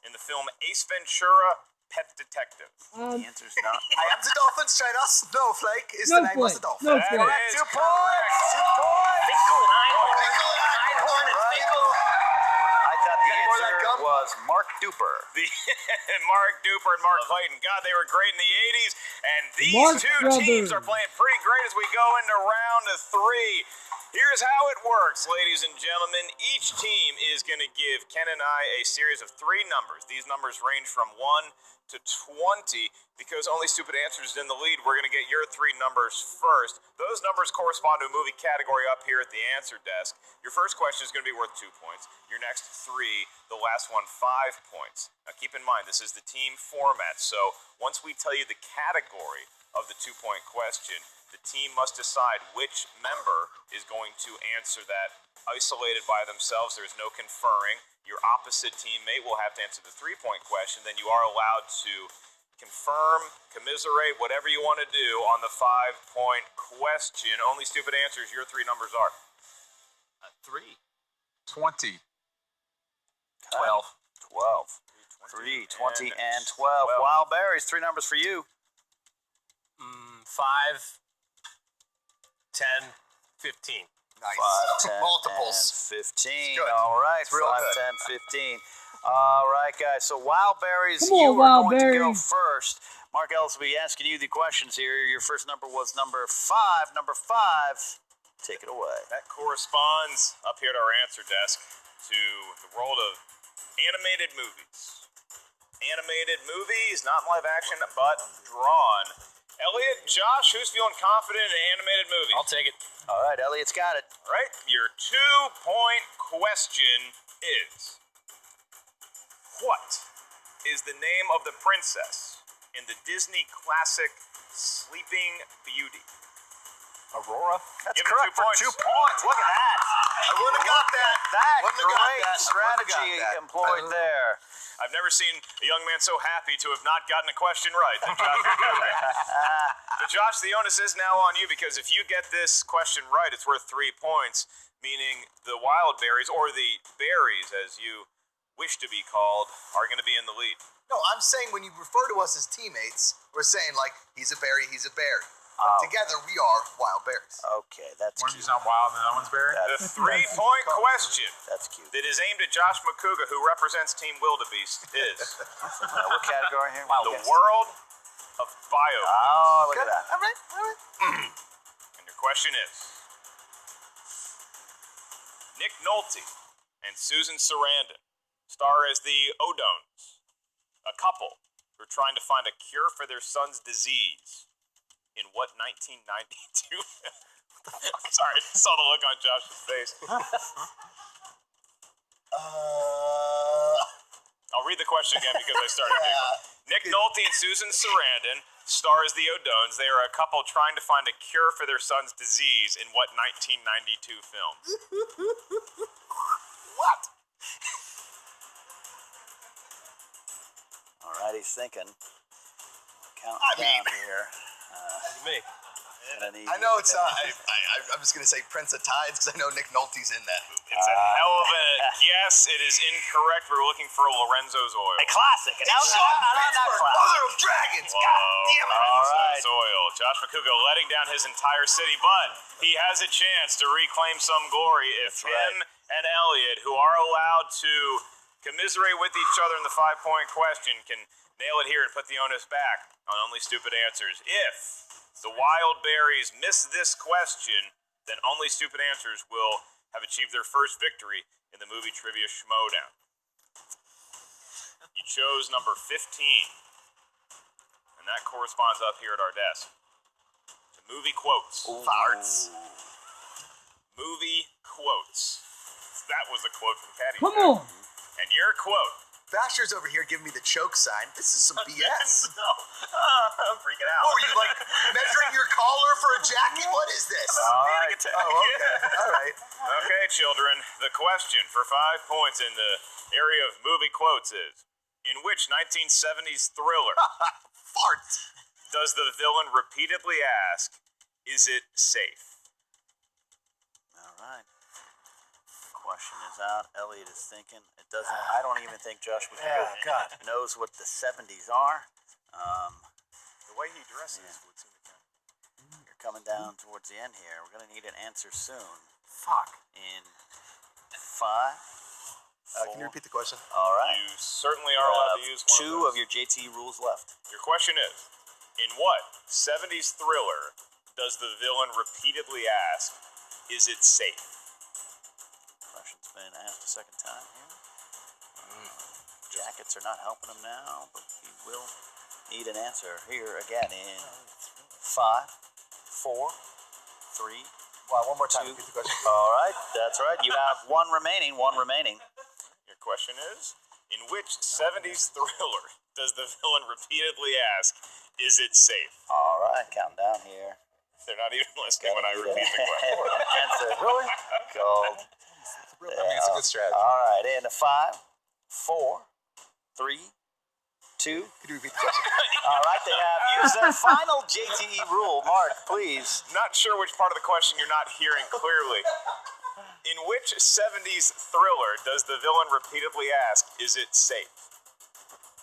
E: in the film Ace Ventura: Pet Detective?
F: The answer's not.
I: I am the Dolphins trainer. Snowflake is the name of the Dolphins.
E: That
A: Snowflake.
E: is
F: 2
E: correct.
F: points. 2 points.
H: Finkel and Einhorn. Einhorn and Finkel.
F: I thought the
H: Got any more
I: that
B: answer
I: gum?
B: was Mark Duper.
E: The Mark Duper and Mark Clayton. God, they were great in the 80s. And these
A: Marx
E: two teams
A: Brothers.
E: are playing pretty great as we go into round 3. Here's how it works, ladies and gentlemen. Each team is going to give Ken and I a series of 3 numbers. These numbers range from 1 to 20. Because Only Stupid Answers is in the lead, we're going to get your 3 numbers first. Those numbers correspond to a movie category up here at the answer desk. Your first question is going to be worth 2 points. Your next 3, the last one, 5 points. Now keep in mind, this is the team format. So once we tell you the category of the 2-point question, the team must decide which member is going to answer that isolated by themselves. There's no conferring. Your opposite teammate will have to answer the 3-point question. Then you are allowed to confirm, commiserate, whatever you want to do on the 5-point question. Only Stupid Answers, your 3 numbers are
F: 3.
G: 20.
C: 12.
F: 12. 3, 20, and 12. Wildberries, 3 numbers for you.
H: 5, 10, 15.
I: Nice.
F: 5, 10,
I: Multiples.
F: and 15.
I: Good.
F: All right,
I: It's real
F: 5,
I: good.
F: 10, 15. All right, guys. So Wildberries,
A: Come on,
F: you are going to go
A: Wildberries.
F: first. Mark Ellis will be asking you the questions here. Your first number was number 5. Number 5, take it away.
E: That corresponds up here at our answer desk to the world of animated movies. Animated movies, not live action, but drawn. Elliot, Josh, who's feeling confident in animated movies?
H: I'll take it.
F: All right, Elliot's got it.
E: All right, your 2-point question is, what is the name of the princess in the Disney classic Sleeping Beauty?
C: Aurora?
F: That's
E: Give it
F: correct
E: 2
F: for
E: points.
F: 2 points. Look at that.
I: I wouldn't have got that.
F: That
I: Wouldn't have got
F: great
I: that.
F: strategy
I: Wouldn't have got that.
F: employed there.
E: I've never seen a young man so happy to have not gotten a question right than Josh McCougar. But Josh, the onus is now on you because if you get this question right, it's worth 3 points, meaning the Wildberries, or the Berries as you wish to be called, are going to be in the lead.
I: No, I'm saying when you refer to us as teammates, we're saying like he's a berry, he's a berry.
F: Oh.
I: Together we are Wildberries.
F: Okay, that's
G: One of
F: cute.
G: you's not wild and the other one's berry.
E: The 3-point question
F: That's cute.
E: that is aimed at Josh McCougar, who represents Team Wildebeest, is
F: What category here?
E: the world of bio.
F: Oh, look at that.
I: All right, all right.
E: And your question is, Nick Nolte and Susan Sarandon star as the O'Dones, a couple who are trying to find a cure for their son's disease. In what 1992? I'm sorry, I just saw the look on Josh's face. I'll read the question again because I started big. Nick Nolte and Susan Sarandon star as the O'Dones. They are a couple trying to find a cure for their son's disease in what 1992 film?
I: What?
F: All right, he's thinking. Counting down here.
H: Me.
I: I know it's I'm just gonna say Prince of Tides because I know Nick Nolte's in that movie.
E: It's a hell of a guess. It is incorrect. We're looking for Lorenzo's Oil.
F: A classic.
I: It's Sean Pittsburgh, Mother of Dragons. God damn it!
F: All right.
E: Lorenzo's Oil. Josh McCougar letting down his entire city, but he has a chance to reclaim some glory if
F: That's
E: him and Elliot, who are allowed to commiserate with each other in the 5-point question, can nail it here and put the onus back on Only Stupid Answers. If the Wildberries miss this question, then Only Stupid Answers will have achieved their first victory in the movie Trivia Schmoedown. You chose number 15, and that corresponds up here at our desk to movie quotes.
I: Farts.
E: Movie quotes. That was a quote from Patty.
A: Come on.
E: And your quote.
I: Basher's over here giving me the choke sign. This is some BS.
E: No. I'm freaking out.
I: Oh, are you like measuring your collar for a jacket? What is this?
F: All right.
I: Oh, okay. All right.
E: Okay, children. The question for 5 points in the area of movie quotes is, in which 1970s thriller
I: Farts.
E: does the villain repeatedly ask, is it safe?
F: All right. The question is out. Elliot is thinking. It doesn't. I don't even think Josh McCougar knows what the 70s are.
E: The way he dresses would seem to count.
F: You're coming down towards the end here. We're gonna need an answer soon.
C: Fuck.
F: In 5.
I: Can you repeat the question?
F: All right.
E: You certainly are allowed to use one
F: Two
E: of
F: of your JTE rules left.
E: Your question is, in what 70s thriller does the villain repeatedly ask, is it safe?
F: Question's been asked a second time here. Jackets are not helping him now, but he will need an answer here again in 5, 4, 3.
I: Wow, one more time.
F: Two.
I: Repeat the question.
F: All right, that's right. You have one remaining.
E: Your question is, in which 70s thriller does the villain repeatedly ask, is it safe?
F: All right, count down here.
E: They're not even listening when I repeat the question.
F: Answer. Really? Gold.
G: I mean, it's a good strategy.
F: All right, in a 5, 4, 3, 2.
I: Could you repeat the question?
F: All right, they have used their final JTE rule. Mark, please.
E: Not sure which part of the question you're not hearing clearly. In which 70s thriller does the villain repeatedly ask, is it safe?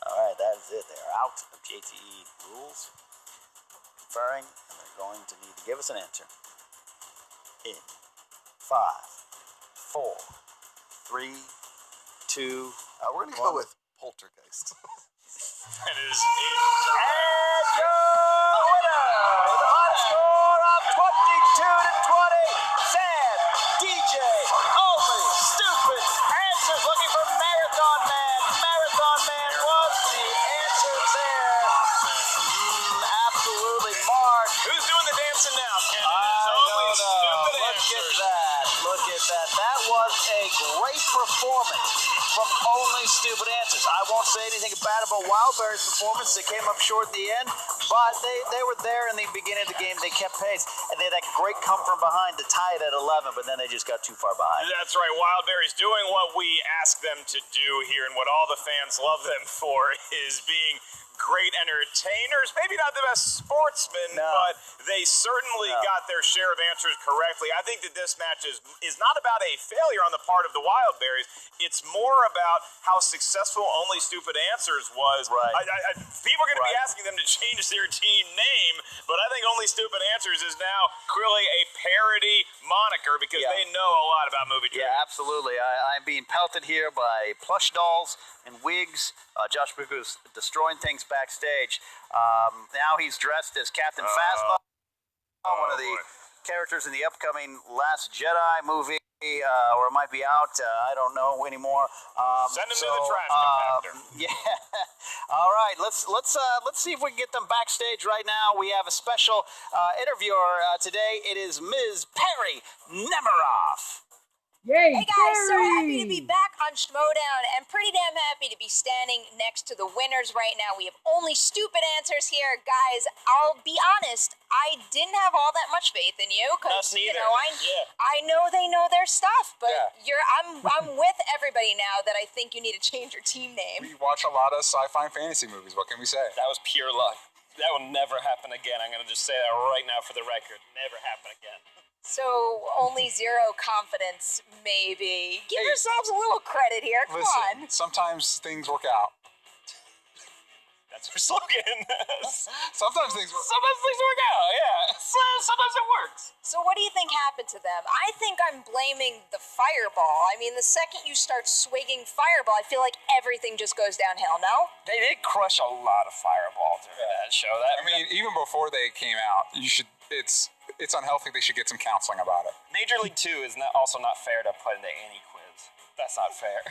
F: All right, that is it. They're out of JTE rules. Conferring, and they're going to need to give us an answer. In 5, 4, 3, 2.
I: We're going to go with Poltergeist.
E: That is incorrect.
F: And your winner with a high score of 22-20, Sam, DJ, only stupid answers. Looking for Marathon Man. Marathon Man was the answer there. Absolutely, Mark.
E: Who's doing the dancing now, Ken?
F: I don't know.
E: Stupid
F: Look
E: answers.
F: at that. Look at that. That was a great performance from Only Stupid Answers. I won't say anything bad about Wildberries' performance. They came up short at the end, but they were there in the beginning of the game. They kept pace, and they had that great come from behind to tie it at 11, but then they just got too far behind.
E: That's right. Wildberries doing what we ask them to do here, and what all the fans love them for is being great entertainers. Maybe not the best sportsmen, but they certainly got their share of answers correctly. I think that this match is not about a failure on the part of the Wildberries. It's more about how successful Only Stupid Answers was.
F: Right.
E: People are going to be asking them to change their team name, but I think Only Stupid Answers is now clearly a parody moniker because they know a lot about movie trivia.
F: Yeah, absolutely. I'm being pelted here by plush dolls and wigs. Josh Buku's destroying things backstage. Now he's dressed as Captain Phasma, one of the characters in the upcoming Last Jedi movie, or it might be out. I don't know anymore.
E: Send him to the trash compactor.
F: Yeah. All right. Let's see if we can get them backstage right now. We have a special interviewer today. It is Ms. Perry Nemiroff.
A: Yay,
J: Hey guys, so
A: Terry!
J: happy to be back on Schmoedown and pretty damn happy to be standing next to the winners right now. We have Only Stupid Answers here. Guys, I'll be honest, I didn't have all that much faith in you because
E: Us neither.
J: I know they know their stuff, but I'm with everybody now that I think you need to change your team name.
G: We watch a lot of sci-fi and fantasy movies. What can we say?
H: That was pure luck. That will never happen again. I'm going to just say that right now for the record. Never happen again.
J: So only 0 confidence, maybe. Give yourselves a little credit here. Come on.
G: Sometimes things work out.
E: That's our slogan.
G: Sometimes things work.
H: Sometimes things work out, yeah. Sometimes it works.
J: So what do you think happened to them? I think I'm blaming the fireball. I mean, the second you start swigging fireball, I feel like everything just goes downhill, no?
H: They did crush a lot of fireball during that show.
G: I mean, even before they came out, it's unhealthy. They should get some counseling about it.
H: Major League 2 is also not fair to put into any quiz. That's not fair.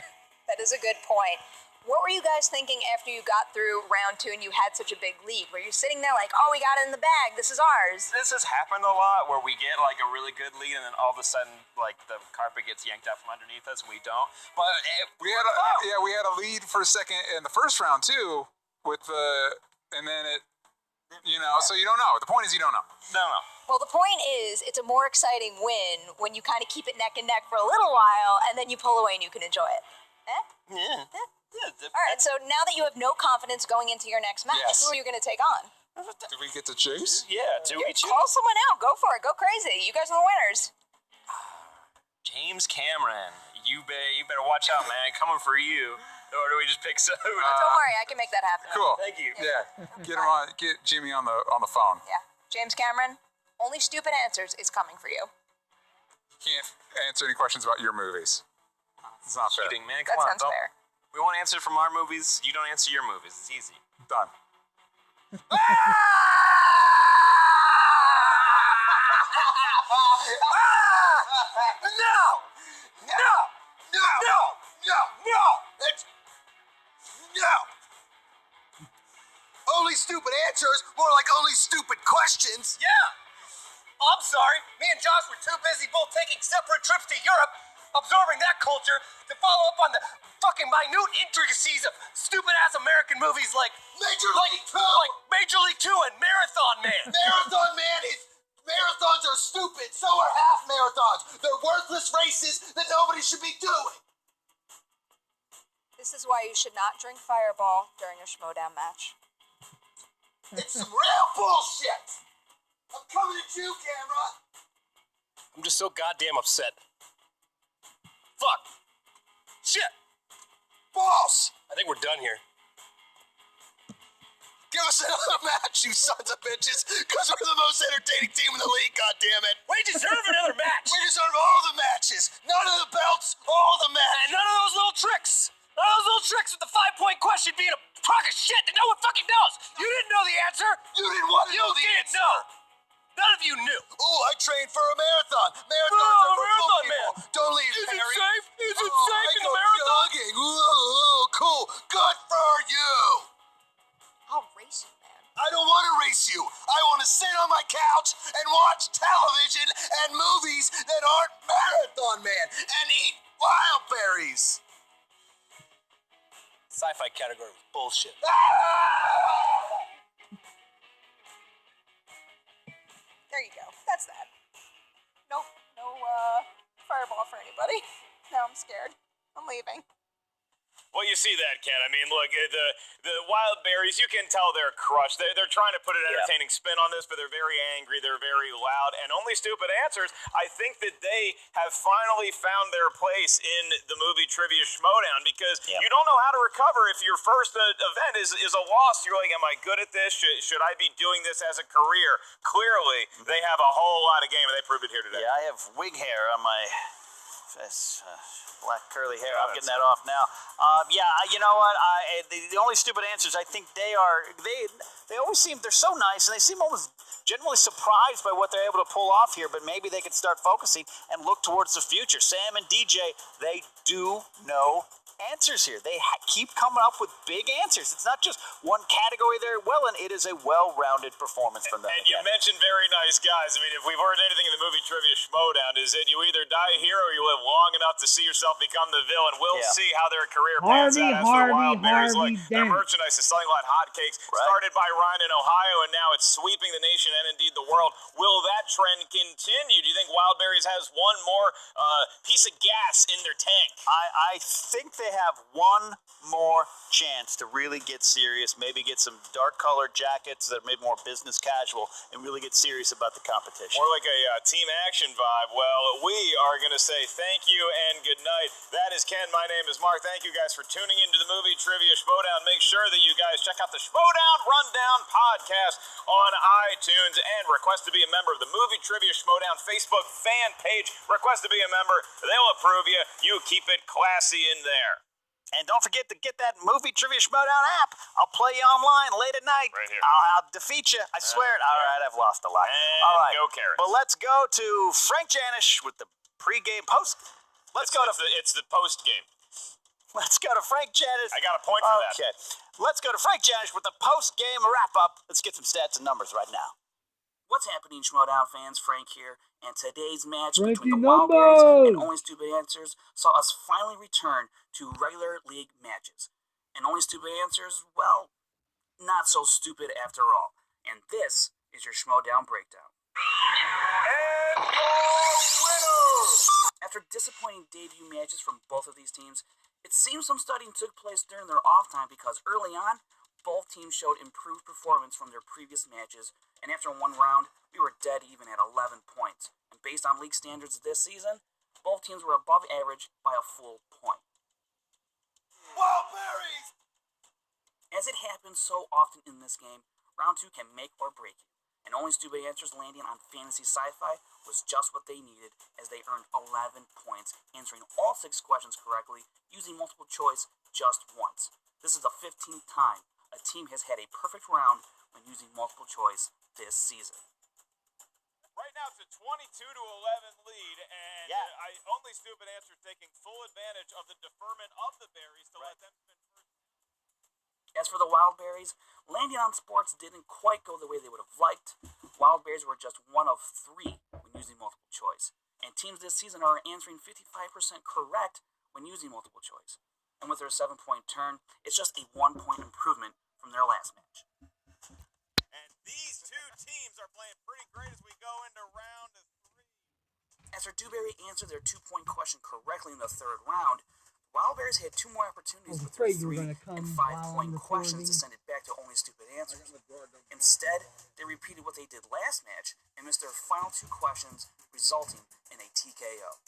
J: That is a good point. What were you guys thinking after you got through round 2 and you had such a big lead? Were you sitting there like, oh, we got it in the bag, this is ours?
H: This has happened a lot where we get like a really good lead and then all of a sudden like the carpet gets yanked out from underneath us and we don't. But
G: we had a lead for a second in the first round too, and then it, so you don't know. The point is you don't know.
H: No.
J: Well, the point is, it's a more exciting win when you kind of keep it neck and neck for a little while and then you pull away and you can enjoy it.
H: Yeah.
J: All right, so now that you have no confidence going into your next match, who are you going to take on?
G: Do we get to choose?
H: Yeah, do we choose?
J: Call someone out. Go for it. Go crazy. You guys are the winners.
H: James Cameron. You better watch out, man. Coming for you. Or do we just pick some?
J: Don't worry, I can make that happen.
G: Cool.
H: Thank you.
G: Yeah. Get Jimmy on the phone.
J: Yeah. James Cameron, Only Stupid Answers is coming for you.
G: Can't answer any questions about your movies. It's not fair.
E: Cheating, man.
J: That
E: Come on.
J: sounds fair.
E: We won't answer from our movies. You don't answer your movies. It's easy.
G: Done.
I: Only stupid answers, more like only stupid questions.
H: Yeah. I'm sorry. Me and Josh were too busy both taking separate trips to Europe, absorbing that culture, to follow up on the fucking minute intricacies of stupid-ass American movies like
I: Major League 2.
H: like Major League 2 and Marathon Man.
I: Marathon Man is... Marathons are stupid. So are half marathons. They're worthless races that nobody should be doing.
J: This is why you should not drink Fireball during a Schmoedown match.
I: It's some real bullshit. I'm coming at you, camera.
H: I'm just so goddamn upset. Fuck. Shit.
I: Boss,
H: I think we're done here.
I: give us another match, you sons of bitches, because we're the most entertaining team in the league, goddammit.
H: We deserve another match.
I: We deserve all the matches. None of the belts, all the
H: And
I: matches.
H: none of those little tricks. None of those little tricks with the 5-point question being a crock of shit that no one fucking knows. You didn't know the answer.
I: You didn't want to know the
H: didn't
I: answer.
H: know. None of you knew.
I: Oh, I trained for a marathon. Marathons
H: Oh,
I: are for
H: marathon
I: people.
H: man.
I: Don't leave,
H: Is it
I: Harry.
H: safe? Is it
I: Oh,
H: safe
I: I
H: in
I: go
H: the marathon?
I: jogging. Whoa, cool. Good for you.
J: I'll race you, man.
I: I don't want to race you. I want to sit on my couch and watch television and movies that aren't Marathon Man and eat Wildberries.
H: Sci-fi category was bullshit.
J: There you go. That's that. No Fireball for anybody. Now I'm scared. I'm leaving.
E: Well, you see that, Ken. I mean, look, the Wildberries, you can tell they're crushed. They're trying to put an entertaining spin on this, but they're very angry. They're very loud. And Only Stupid Answers, I think that they have finally found their place in the movie Trivia Schmoedown because you don't know how to recover if your first event is a loss. You're like, am I good at this? Should I be doing this as a career? Clearly, they have a whole lot of game, and they proved it here today.
F: Yeah, I have wig hair on my face. Black curly hair. I'm getting that off now. You know what? The Only Stupid Answers, I think they always seem, they're so nice, and they seem almost genuinely surprised by what they're able to pull off here, but maybe they could start focusing and look towards the future. Sam and DJ, they do know answers here. They keep coming up with big answers. It's not just one category they're well in. It is a well-rounded performance from them.
E: And you mentioned very nice guys. I mean, if we've heard anything in the movie Trivia Schmoedown, is that you either die a hero or you live long enough to see yourself become the villain. We'll see how their career pans out. As for Wildberries, look, their merchandise is selling like hotcakes. Started by Ryan in Ohio, and now it's sweeping the nation and indeed the world. Will that trend continue? Do you think Wildberries has one more piece of gas in their tank?
F: I think they have one more chance to really get serious, maybe get some dark colored jackets that are maybe more business casual and really get serious about the competition.
E: More like a team action vibe. Well, we are going to say thank you and good night. That is Ken. My name is Mark. Thank you guys for tuning into the movie Trivia Schmoedown. Make sure that you guys check out the Schmoedown Rundown podcast on iTunes and request to be a member of the movie Trivia Schmoedown Facebook fan page. Request to be a member. They'll approve you. You keep it classy in there.
F: And don't forget to get that movie Trivia Schmoedown app. I'll play you online late at night.
E: Right here.
F: I'll defeat you. I swear it. All right, I've lost a lot. All right.
E: Go Carrots.
F: But let's go to Frank Janish with the pregame post. It's
E: the post game.
F: Let's go to Frank Janish.
E: I got a point for that.
F: Okay. Let's go to Frank Janish with the post-game wrap-up. Let's get some stats and numbers right now.
K: What's happening, Schmoedown fans? Frank here, and today's match between the
A: Breaking
K: Wildberries and
A: numbers.
K: Only Stupid Answers saw us finally return to regular league matches. And Only Stupid Answers, well, not so stupid after all. And this is your Schmoedown breakdown.
I: And your winner!
K: After disappointing debut matches from both of these teams, it seems some studying took place during their off time because early on, both teams showed improved performance from their previous matches, and after one round, we were dead even at 11 points. And based on league standards this season, both teams were above average by a full point.
I: Wildberries!
K: As it happens so often in this game, round 2 can make or break you. And only stupid answers landing on Fantasy Sci-Fi was just what they needed, as they earned 11 points, answering all 6 questions correctly, using multiple choice just once. This is the 15th time a team has had a perfect round when using multiple choice this season.
E: Right now it's a 22-11 lead, and only stupid answers taking full advantage of the deferment of the berries to let them spin first.
K: As for the Wildberries, landing on sports didn't quite go the way they would have liked. Wildberries were just one of 3 when using multiple choice, and teams this season are answering 55% correct when using multiple choice. And with their 7-point turn, it's just a 1-point improvement from their last match.
E: And these two teams are playing pretty great as we go into round 3.
K: After Dewberry answered their 2-point question correctly in the 3rd round, Wildberries had 2 more opportunities with their 3 and 5-point questions to send it back to only stupid answers. Instead, they repeated what they did last match and missed their final 2 questions, resulting in a TKO.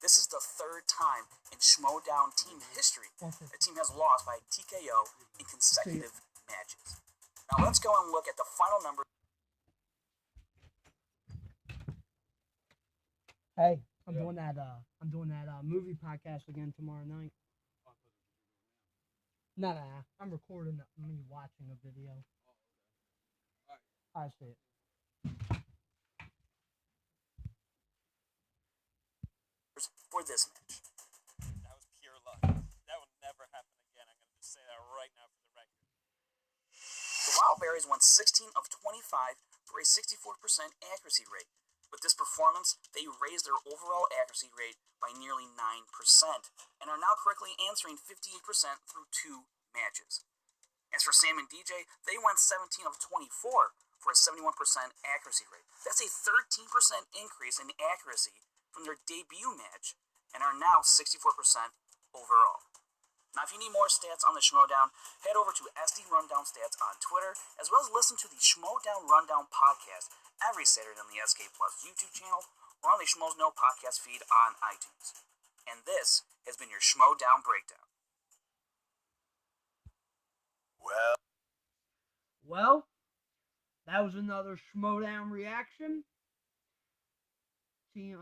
K: This is the 3rd time in Schmoedown team history a team has lost by a TKO in consecutive matches. Now let's go and look at the final number.
A: Hey, I'm doing that movie podcast again tomorrow night. No, I'm recording me watching a video. I see it.
K: For this match.
E: That was pure luck. That will never happen again. I'm going to just say that right now for the record.
K: The Wildberries won 16 of 25 for a 64% accuracy rate. With this performance, they raised their overall accuracy rate by nearly 9% and are now correctly answering 58% through 2 matches. As for Sam and DJ, they went 17 of 24 for a 71% accuracy rate. That's a 13% increase in accuracy from their debut match and are now 64% overall. Now, if you need more stats on the Schmoedown, head over to SD Rundown Stats on Twitter, as well as listen to the Schmoedown Rundown podcast every Saturday on the SK Plus YouTube channel or on the Schmoes Know podcast feed on iTunes. And this has been your Schmoedown Breakdown.
A: Well, that was another Schmoedown reaction. Team,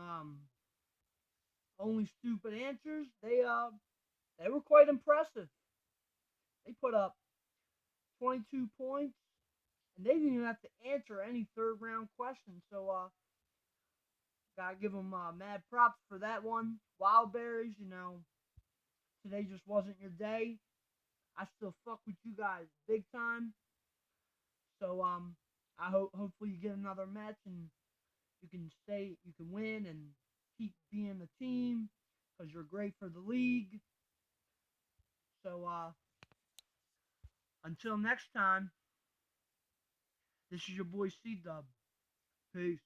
A: only stupid answers. They were quite impressive. They put up 22 points, and they didn't even have to answer any 3rd round questions. So, gotta give them mad props for that one. Wildberries, today just wasn't your day. I still fuck with you guys big time. So, I hopefully you get another match and you can win and keep being the team because you're great for the league. So, until next time, this is your boy C-Dub. Peace.